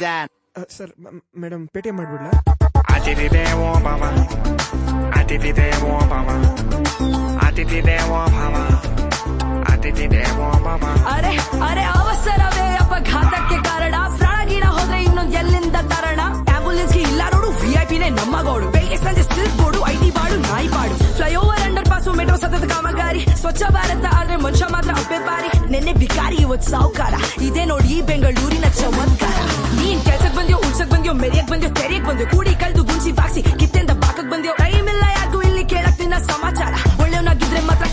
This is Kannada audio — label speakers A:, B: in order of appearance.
A: ಮಹಾರಾಜನ್.
B: ಸರ್ ಮೇಡಮ್ ಪೇಟಿಎಂ ಮಾಡ್ಬಿಡ್ಲಾ?
C: ಅತಿಥಿ ದೇವೋ ಭವ, ಅತಿಥಿ ದೇವೋ ಭವ, ಅತಿಥಿ ದೇವೋ ಭವ, ಅತಿಥಿ ದೇವೋ ಭವ.
D: ಅರೆ ಅರೆ ಅವಸರವೇ ಅಪಘಾತಕ್ಕೆ ಕಾರಣ. ಪ್ರಾಣಗೀಣ ಹೋದ್ರೆ ಇನ್ನೊಂದು ಎಲ್ಲಿಂದ ತರಣ? ಆಂಬುಲೆನ್ಸ್ಗೆ ಇಲ್ಲ ನೋಡು, ವಿಐಪಿನೇ ನಮ್ಮ ಗೋಡು. ಬೆಳಿಗ್ಗೆ ಸಂಜೆ ಸಿಲ್ಕ್ ಬೋರ್ಡು, ಐಟಿ ಬಾಡು, ನಾಯಿ ಪಾಡು. ಫ್ಲೈಓವರ್ ಅಂಡರ್ ಪಾಸು, ಮೆಟ್ರೋ ಸತತ ಕಾಮಗಾರಿ. ಸ್ವಚ್ಛ ಭಾರತ ಆದ್ರೆ ಮನುಷ್ಯ ಮಾತ್ರ ಅಪ್ಪೆಪಾರಿ. ನೆನ್ನೆ ಬಿಕಾರಿ ಇವತ್ತು ಸಾವುಕಾರ. ಇದೇ ನೋಡಿ ಬೆಂಗಳೂರಿನ ಚಮತ್ಕಾರ. ನೀನ್ ಕೆಲ್ಸಕ್ ಬಂದ್ಯೋ, ಉಳ್ಸಕ್ ಬಂದ್ಯೋ, ಮೆರಿಯಕ್ ಬಂದ್ಯೋ, ತೆರೆಯಕ್ ಬಂದ್ಯೋ, ಕೂಡಿ ಕಲ್ದು ಗುಂಸಿ ಬಾಕ್ಸಿ ಕಿತ್ತೆಂದ ಬಾಕಕ್ ಬಂದ್ಯೋ. ಟೈಮ್ ಇಲ್ಲ ಯಾರಿಗೂ ಇಲ್ಲಿ ಕೇಳಕ್ ನಿನ್ನ ಸಮಾಚಾರ. ಒಳ್ಳೆಯವನಾಗಿದ್ರೆ ಮಾತ್ರ